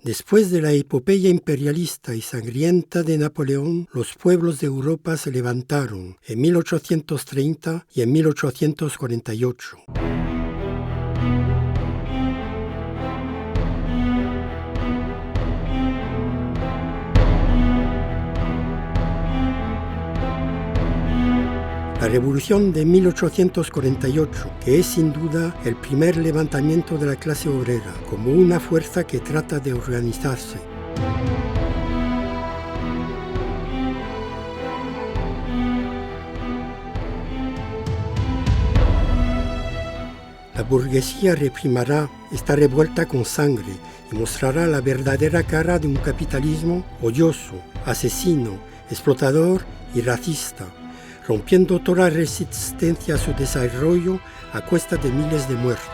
Después de la epopeya imperialista y sangrienta de Napoleón, los pueblos de Europa se levantaron en 1830 y en 1848. La Revolución de 1848, que es sin duda el primer levantamiento de la clase obrera, como una fuerza que trata de organizarse. La burguesía reprimirá esta revuelta con sangre y mostrará la verdadera cara de un capitalismo odioso, asesino, explotador y racista, rompiendo toda resistencia a su desarrollo a cuesta de miles de muertos.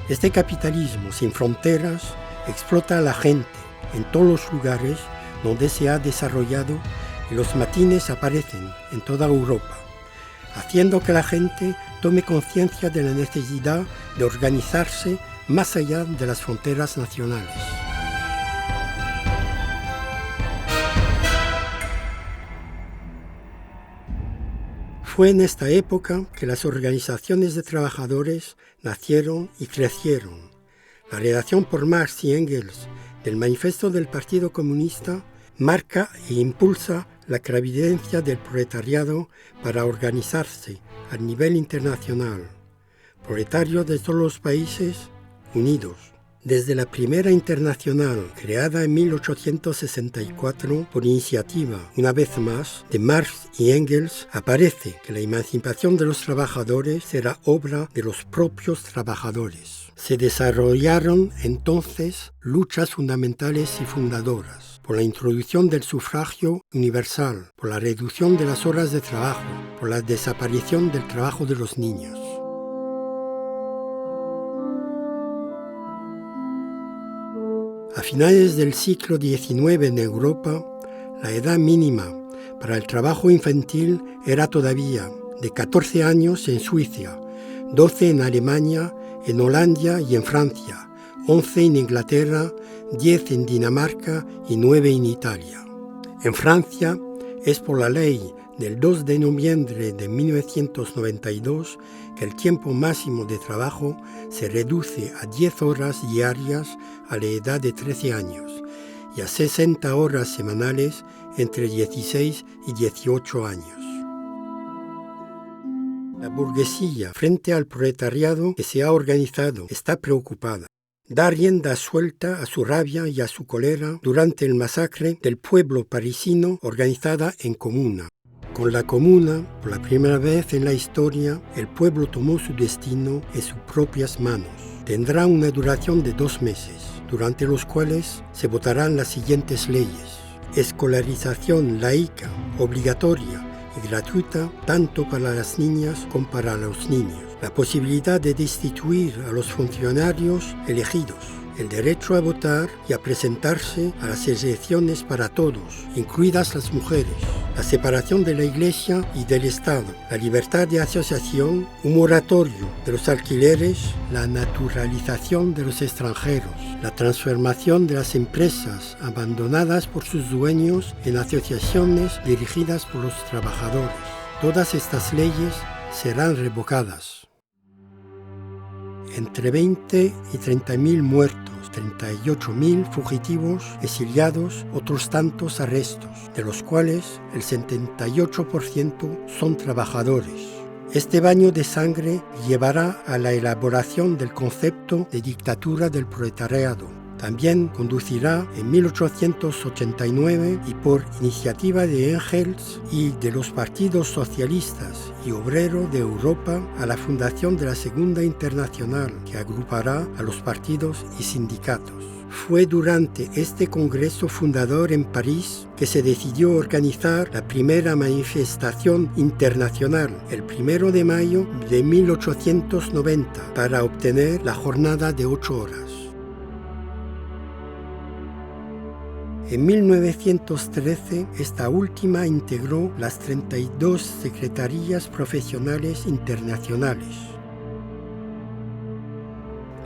Este capitalismo sin fronteras explota a la gente en todos los lugares donde se ha desarrollado y los matines aparecen en toda Europa, haciendo que la gente tome conciencia de la necesidad de organizarse más allá de las fronteras nacionales. Fue en esta época que las organizaciones de trabajadores nacieron y crecieron. La redacción por Marx y Engels del Manifiesto del Partido Comunista marca e impulsa la clarividencia del proletariado para organizarse a nivel internacional. Proletarios de todos los países unidos. Desde la primera internacional, creada en 1864 por iniciativa, una vez más, de Marx y Engels, aparece que la emancipación de los trabajadores será obra de los propios trabajadores. Se desarrollaron entonces luchas fundamentales y fundadoras, por la introducción del sufragio universal, por la reducción de las horas de trabajo, por la desaparición del trabajo de los niños. A finales del siglo XIX en Europa, la edad mínima para el trabajo infantil era todavía de 14 años en Suiza, 12 en Alemania, en Holanda y en Francia, 11 en Inglaterra, 10 en Dinamarca y 9 en Italia. En Francia es por la ley del 2 de noviembre de 1992 que el tiempo máximo de trabajo se reduce a 10 horas diarias a la edad de 13 años y a 60 horas semanales entre 16 y 18 años. La burguesía, frente al proletariado que se ha organizado, está preocupada. Da rienda suelta a su rabia y a su cólera durante el masacre del pueblo parisino organizada en comuna. Con la comuna, por la primera vez en la historia, el pueblo tomó su destino en sus propias manos. Tendrá una duración de 2 meses, durante los cuales se votarán las siguientes leyes. Escolarización laica, obligatoria y gratuita, tanto para las niñas como para los niños. La posibilidad de destituir a los funcionarios elegidos. El derecho a votar y a presentarse a las elecciones para todos, incluidas las mujeres, la separación de la Iglesia y del Estado, la libertad de asociación, un moratorio de los alquileres, la naturalización de los extranjeros, la transformación de las empresas abandonadas por sus dueños en asociaciones dirigidas por los trabajadores. Todas estas leyes serán revocadas. Entre 20 y 30.000 muertos, 38.000 fugitivos, exiliados, otros tantos arrestos, de los cuales el 78% son trabajadores. Este baño de sangre llevará a la elaboración del concepto de dictadura del proletariado. También conducirá en 1889 y por iniciativa de Engels y de los partidos socialistas y obreros de Europa a la fundación de la Segunda Internacional, que agrupará a los partidos y sindicatos. Fue durante este congreso fundador en París que se decidió organizar la primera manifestación internacional, el 1 de mayo de 1890, para obtener la jornada de 8 horas. En 1913, esta última integró las 32 secretarías profesionales internacionales.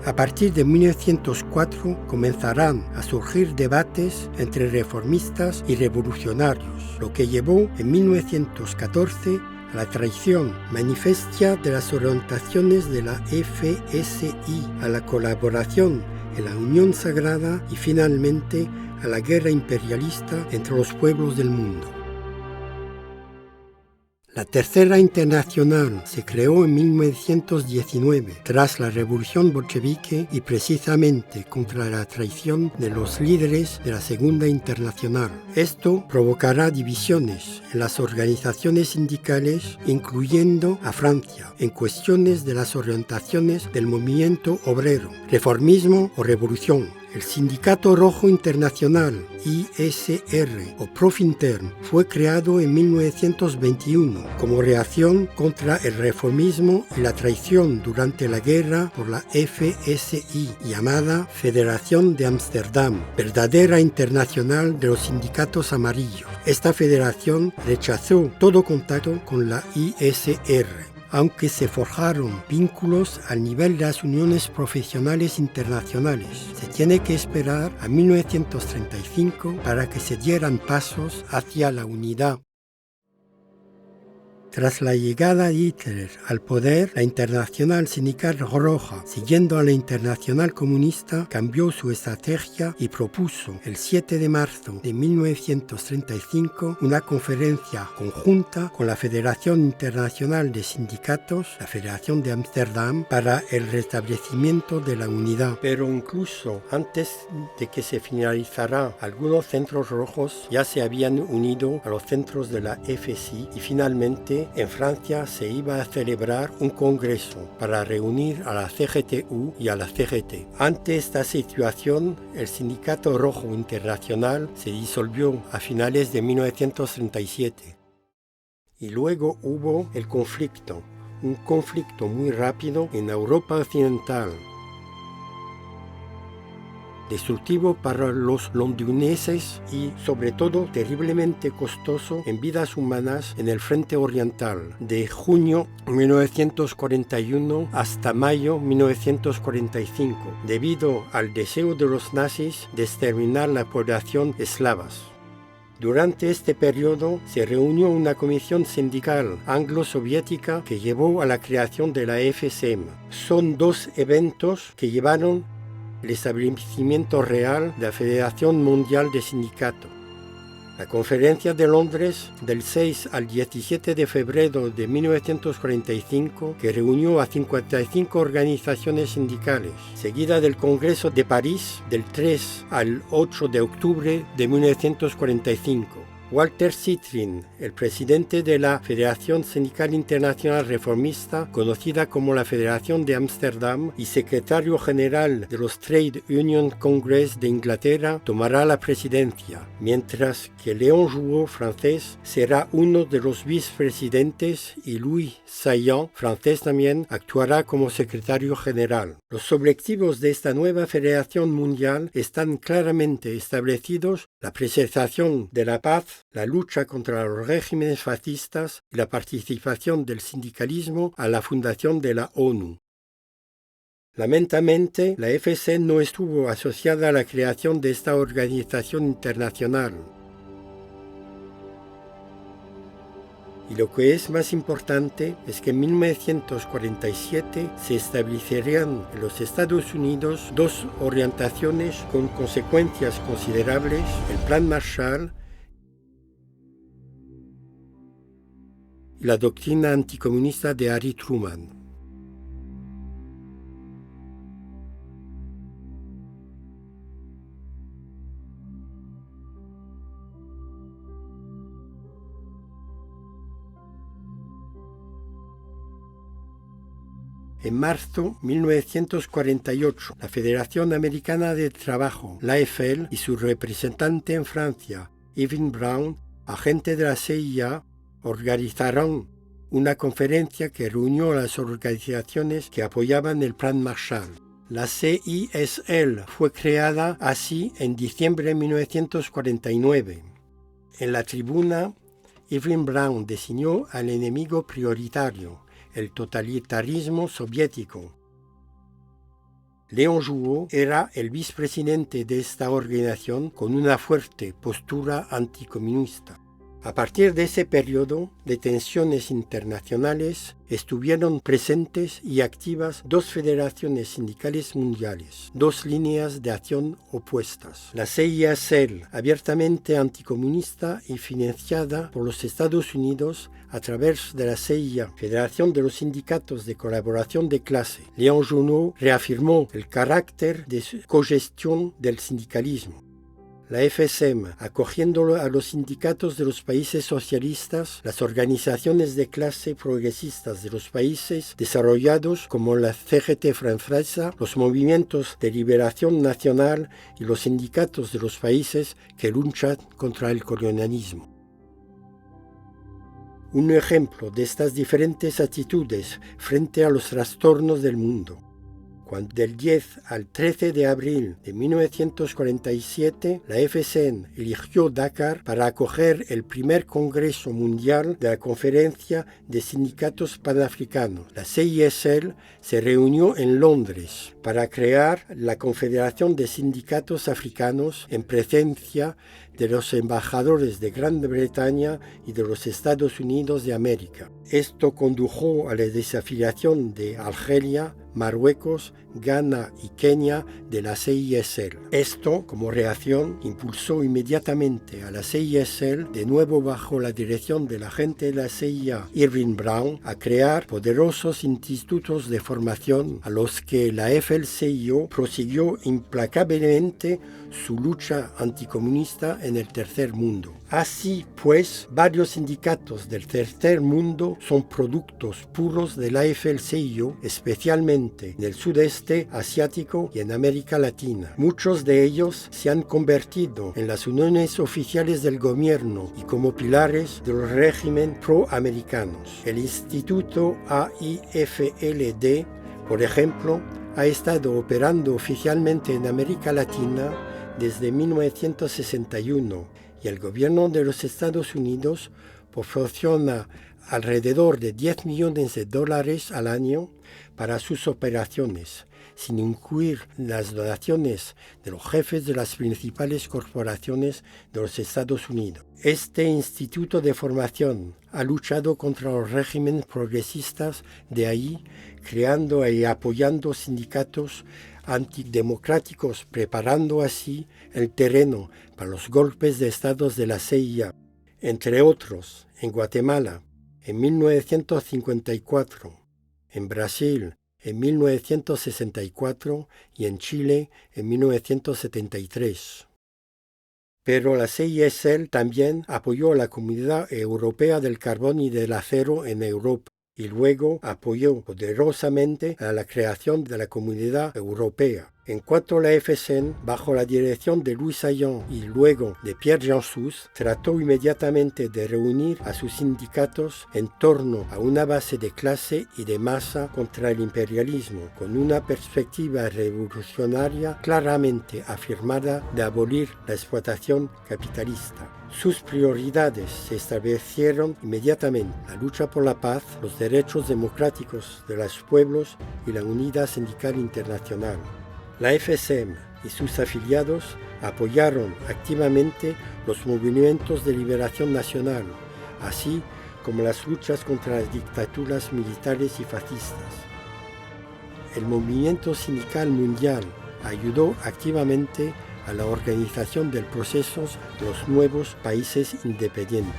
A partir de 1904 comenzarán a surgir debates entre reformistas y revolucionarios, lo que llevó en 1914 a la traición manifiesta de las orientaciones de la FSI, a la colaboración en la Unión Sagrada y finalmente a la guerra imperialista entre los pueblos del mundo. La Tercera Internacional se creó en 1919 tras la Revolución Bolchevique y precisamente contra la traición de los líderes de la Segunda Internacional. Esto provocará divisiones en las organizaciones sindicales, incluyendo a Francia, en cuestiones de las orientaciones del movimiento obrero, reformismo o revolución. El Sindicato Rojo Internacional, ISR o Profintern, fue creado en 1921 como reacción contra el reformismo y la traición durante la guerra por la FSI, llamada Federación de Ámsterdam, verdadera internacional de los sindicatos amarillos. Esta federación rechazó todo contacto con la ISR. Aunque se forjaron vínculos al nivel de las uniones profesionales internacionales. Se tiene que esperar a 1935 para que se dieran pasos hacia la unidad. Tras la llegada de Hitler al poder, la Internacional Sindical Roja, siguiendo a la Internacional Comunista, cambió su estrategia y propuso el 7 de marzo de 1935 una conferencia conjunta con la Federación Internacional de Sindicatos, la Federación de Ámsterdam, para el restablecimiento de la unidad. Pero incluso antes de que se finalizara, algunos centros rojos ya se habían unido a los centros de la FSI y finalmente en Francia se iba a celebrar un congreso para reunir a la CGTU y a la CGT. Ante esta situación, el Sindicato Rojo Internacional se disolvió a finales de 1937. Y luego hubo el conflicto, un conflicto muy rápido en Europa Occidental, destructivo para los londinenses y sobre todo terriblemente costoso en vidas humanas en el frente oriental, de junio 1941 hasta mayo 1945, debido al deseo de los nazis de exterminar la población eslavas. Durante este periodo se reunió una comisión sindical anglo-soviética que llevó a la creación de la FSM. Son dos eventos que llevaron el establecimiento real de la Federación Mundial de Sindicatos. La Conferencia de Londres del 6 al 17 de febrero de 1945, que reunió a 55 organizaciones sindicales, seguida del Congreso de París del 3 al 8 de octubre de 1945. Walter Citrin, el presidente de la Federación Sindical Internacional Reformista, conocida como la Federación de Ámsterdam, y secretario general de los Trade Union Congress de Inglaterra, tomará la presidencia, mientras que Léon Jouot, francés, será uno de los vicepresidentes y Louis Saillant, francés también, actuará como secretario general. Los objetivos de esta nueva Federación Mundial están claramente establecidos: la preservación de la paz, la lucha contra los regímenes fascistas y la participación del sindicalismo a la fundación de la ONU. Lamentablemente, la FSE no estuvo asociada a la creación de esta organización internacional. Y lo que es más importante es que en 1947 se establecerían en los Estados Unidos dos orientaciones con consecuencias considerables: el Plan Marshall y la doctrina anticomunista de Harry Truman. En marzo de 1948, la Federación Americana de Trabajo, la AFL, y su representante en Francia, Irving Brown, agente de la CIA, organizaron una conferencia que reunió a las organizaciones que apoyaban el Plan Marshall. La CISL fue creada así en diciembre de 1949. En la tribuna, Irving Brown designó al enemigo prioritario, el totalitarismo soviético. Léon Jouot era el vicepresidente de esta organización con una fuerte postura anticomunista. A partir de ese periodo de tensiones internacionales estuvieron presentes y activas dos federaciones sindicales mundiales, dos líneas de acción opuestas. La CISL, abiertamente anticomunista y financiada por los Estados Unidos a través de la CIA, Federación de los Sindicatos de Colaboración de Clase. Léon Jouot reafirmó el carácter de cogestión del sindicalismo. La FSM, acogiendo a los sindicatos de los países socialistas, las organizaciones de clase progresistas de los países desarrollados como la CGT francesa, los movimientos de liberación nacional y los sindicatos de los países que luchan contra el colonialismo. Un ejemplo de estas diferentes actitudes frente a los trastornos del mundo. Cuando del 10 al 13 de abril de 1947 la FSN eligió Dakar para acoger el primer Congreso Mundial de la Conferencia de Sindicatos Panafricanos. La CISL se reunió en Londres para crear la Confederación de Sindicatos Africanos en presencia de los embajadores de Gran Bretaña y de los Estados Unidos de América. Esto condujo a la desafiliación de Argelia, Marruecos, Ghana y Kenia de la CISL. Esto, como reacción, impulsó inmediatamente a la CISL, de nuevo bajo la dirección del agente de la CIA, Irving Brown, a crear poderosos institutos de formación a los que la FLCIO prosiguió implacablemente su lucha anticomunista en el tercer mundo. Así pues, varios sindicatos del tercer mundo son productos puros de la FLCIO, especialmente en el sudeste asiático y en América Latina. Muchos de ellos se han convertido en las uniones oficiales del gobierno y como pilares del régimen proamericanos. El Instituto AIFLD, por ejemplo, ha estado operando oficialmente en América Latina desde 1961 y el gobierno de los Estados Unidos proporciona alrededor de $10 millones al año para sus operaciones, sin incluir las donaciones de los jefes de las principales corporaciones de los Estados Unidos. Este instituto de formación ha luchado contra los regímenes progresistas de ahí, creando y apoyando sindicatos antidemocráticos, preparando así el terreno para los golpes de Estado de la CIA. Entre otros, en Guatemala, en 1954, en Brasil, en 1964 y en Chile, en 1973. Pero la CISL también apoyó a la Comunidad Europea del Carbón y del Acero en Europa, y luego apoyó poderosamente a la creación de la Comunidad Europea. En cuanto a la FSN, bajo la dirección de Louis Saillant y luego de Pierre Jansus, trató inmediatamente de reunir a sus sindicatos en torno a una base de clase y de masa contra el imperialismo, con una perspectiva revolucionaria claramente afirmada de abolir la explotación capitalista. Sus prioridades se establecieron inmediatamente: la lucha por la paz, los derechos democráticos de los pueblos y la unidad sindical internacional. La FSM y sus afiliados apoyaron activamente los movimientos de liberación nacional, así como las luchas contra las dictaduras militares y fascistas. El movimiento sindical mundial ayudó activamente a la organización del proceso de los nuevos países independientes.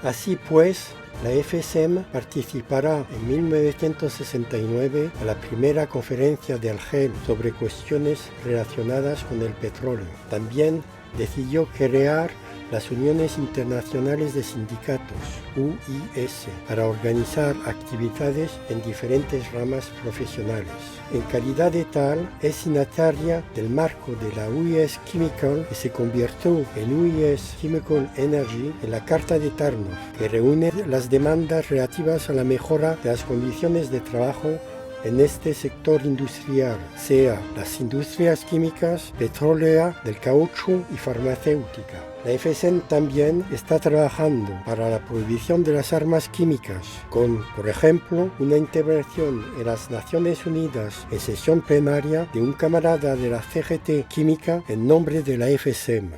Así pues, la FSM participará en 1969 a la primera conferencia de Argel sobre cuestiones relacionadas con el petróleo. También decidió crear las Uniones Internacionales de Sindicatos, UIS, para organizar actividades en diferentes ramas profesionales. En calidad de tal, es signataria del marco de la UIS Chemical, que se convirtió en UIS Chemical Energy en la Carta de Tarnow, que reúne las demandas relativas a la mejora de las condiciones de trabajo en este sector industrial, sea las industrias químicas, petrólea, del caucho y farmacéutica. La FSEN también está trabajando para la prohibición de las armas químicas, con, por ejemplo, una intervención en las Naciones Unidas en sesión plenaria de un camarada de la CGT Química en nombre de la FSEM.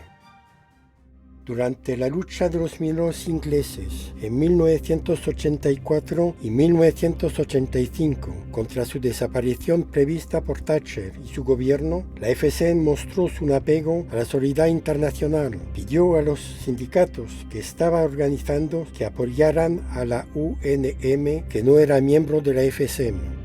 Durante la lucha de los mineros ingleses en 1984 y 1985 contra su desaparición prevista por Thatcher y su gobierno, la FSEN mostró su apego a la solidaridad internacional. Pidió a los sindicatos que estaba organizando que apoyaran a la UNM, que no era miembro de la FSEM.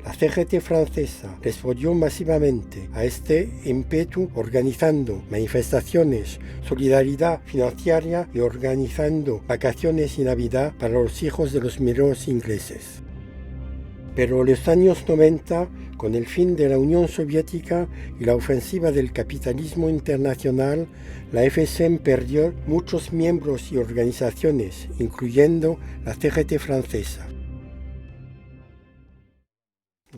La CGT francesa respondió masivamente a este ímpetu organizando manifestaciones, solidaridad financiera y organizando vacaciones y Navidad para los hijos de los mineros ingleses. Pero en los años 90, con el fin de la Unión Soviética y la ofensiva del capitalismo internacional, la FSEM perdió muchos miembros y organizaciones, incluyendo la CGT francesa.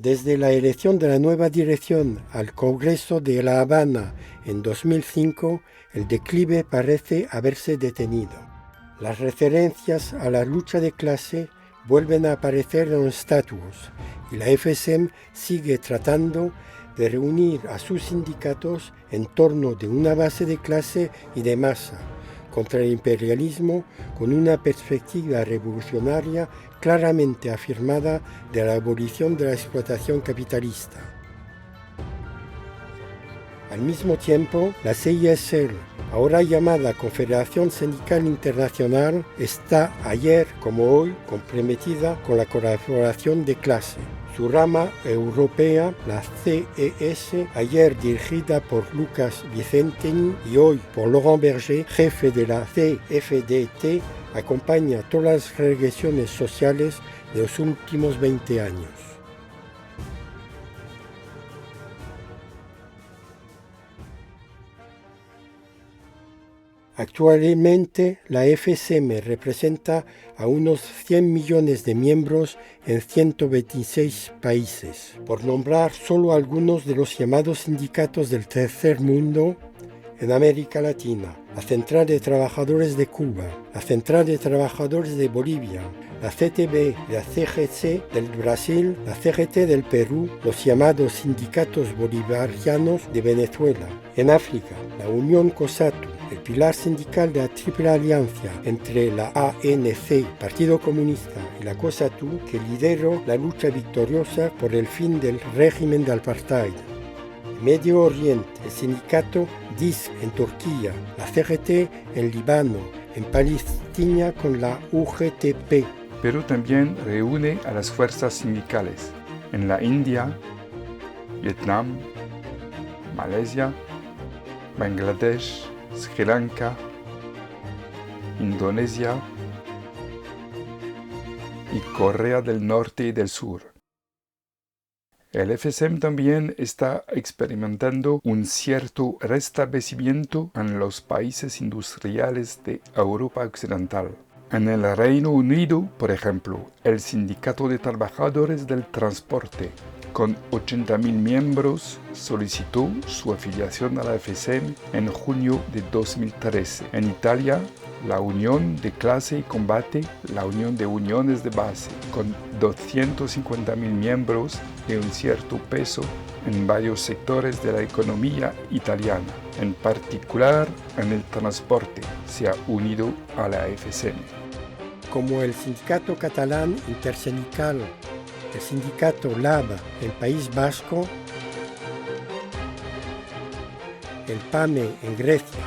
Desde la elección de la nueva dirección al Congreso de La Habana en 2005, el declive parece haberse detenido. Las referencias a la lucha de clase vuelven a aparecer en los estatutos y la FSEM sigue tratando de reunir a sus sindicatos en torno de una base de clase y de masa contra el imperialismo con una perspectiva revolucionaria claramente afirmada de la abolición de la explotación capitalista. Al mismo tiempo, la CISL, ahora llamada Confederación Sindical Internacional, está ayer como hoy comprometida con la colaboración de clase. Su rama europea, la CES, ayer dirigida por Lucas Vicentini y hoy por Laurent Berger, jefe de la CFDT, acompaña todas las regresiones sociales de los últimos 20 años. Actualmente, la FSM representa a unos 100 millones de miembros en 126 países. Por nombrar solo algunos de los llamados sindicatos del tercer mundo, en América Latina, la Central de Trabajadores de Cuba, la Central de Trabajadores de Bolivia, la CTB, la CGC del Brasil, la CGT del Perú, los llamados sindicatos bolivarianos de Venezuela. En África, la Unión COSATU, el pilar sindical de la Triple Alianza entre la ANC, Partido Comunista y la COSATU, que lideró la lucha victoriosa por el fin del régimen de apartheid. Medio Oriente, el sindicato DISC en Turquía, la CGT en Líbano, en Palestina con la UGTP. Pero también reúne a las fuerzas sindicales en la India, Vietnam, Malasia, Bangladesh, Sri Lanka, Indonesia y Corea del Norte y del Sur. El FSM también está experimentando un cierto restablecimiento en los países industriales de Europa Occidental. En el Reino Unido, por ejemplo, el Sindicato de Trabajadores del Transporte, con 80.000 miembros, solicitó su afiliación a la FSM en junio de 2013. En Italia, la Unión de Clase y Combate, la Unión de Uniones de Base, con 250.000 miembros de un cierto peso en varios sectores de la economía italiana, en particular en el transporte, se ha unido a la FSM. Como el sindicato catalán intersindical, el sindicato LAB en País Vasco, el PAME en Grecia.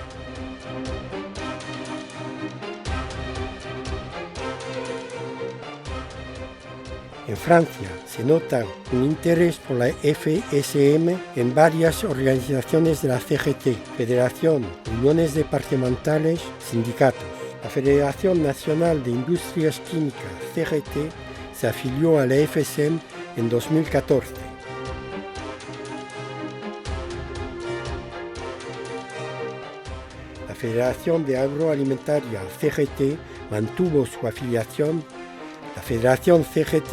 En Francia se nota un interés por la FSM en varias organizaciones de la CGT, Federación, Uniones Departamentales, Sindicatos. La Federación Nacional de Industrias Químicas, CGT, se afilió a la FSM en 2014. La Federación de Agroalimentaria, CGT, mantuvo su afiliación La Federación CGT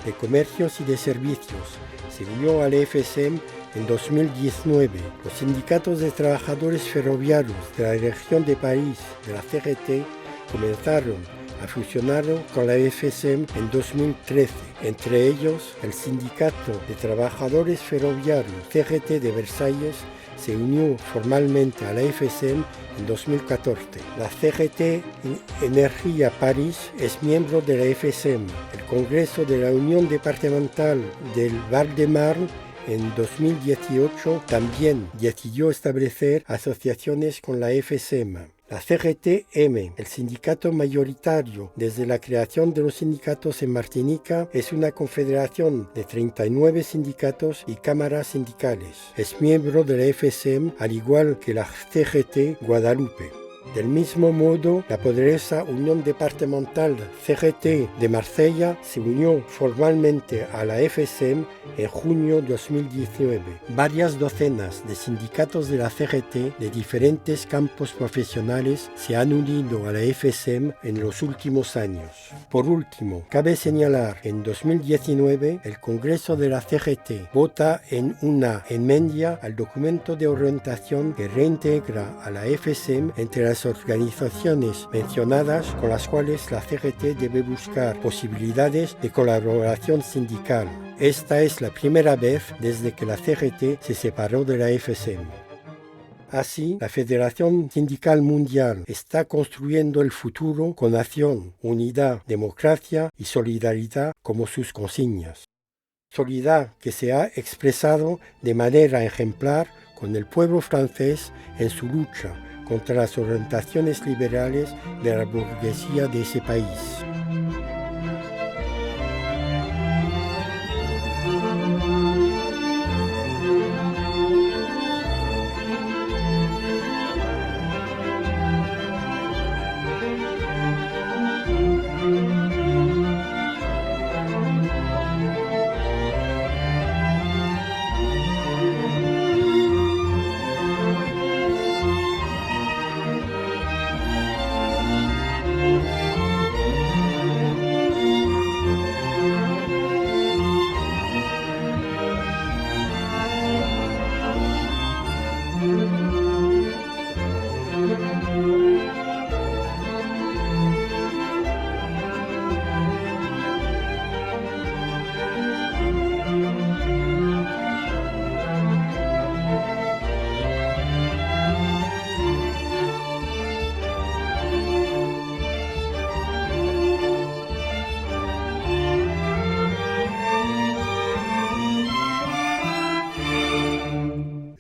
de Comercios y de Servicios se unió al FSM en 2019. Los sindicatos de trabajadores ferroviarios de la región de París de la CGT comenzaron a fusionar con la FSM en 2013. Entre ellos, el Sindicato de Trabajadores Ferroviarios CGT de Versalles se unió formalmente a la FSM en 2014. La CGT Energía París es miembro de la FSM. El Congreso de la Unión Departamental del Val-de-Marne en 2018 también decidió establecer asociaciones con la FSM. La CGT-M, el sindicato mayoritario desde la creación de los sindicatos en Martinica, es una confederación de 39 sindicatos y cámaras sindicales. Es miembro de la FSM, al igual que la CGT Guadalupe. Del mismo modo, la poderosa Unión Departamental CGT de Marsella se unió formalmente a la FSM en junio de 2019. Varias docenas de sindicatos de la CGT de diferentes campos profesionales se han unido a la FSM en los últimos años. Por último, cabe señalar que en 2019 el Congreso de la CGT vota en una enmienda al documento de orientación que reintegra a la FSM entre las organizaciones mencionadas con las cuales la CGT debe buscar posibilidades de colaboración sindical. Esta es la primera vez desde que la CGT se separó de la FSM. Así, la Federación Sindical Mundial está construyendo el futuro con acción, unidad, democracia y solidaridad como sus consignas. Solidaridad que se ha expresado de manera ejemplar con el pueblo francés en su lucha contra las orientaciones liberales de la burguesía de ese país.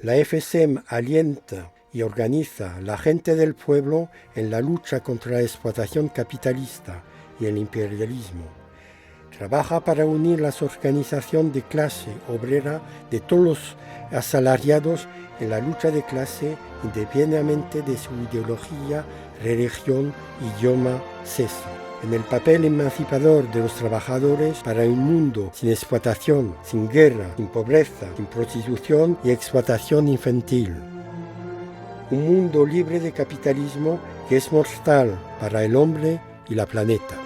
La FSM alienta y organiza a la gente del pueblo en la lucha contra la explotación capitalista y el imperialismo. Trabaja para unir las organizaciones de clase obrera de todos los asalariados en la lucha de clase independientemente de su ideología, religión, idioma, sexo. En el papel emancipador de los trabajadores para un mundo sin explotación, sin guerra, sin pobreza, sin prostitución y explotación infantil. Un mundo libre de capitalismo que es mortal para el hombre y la planeta.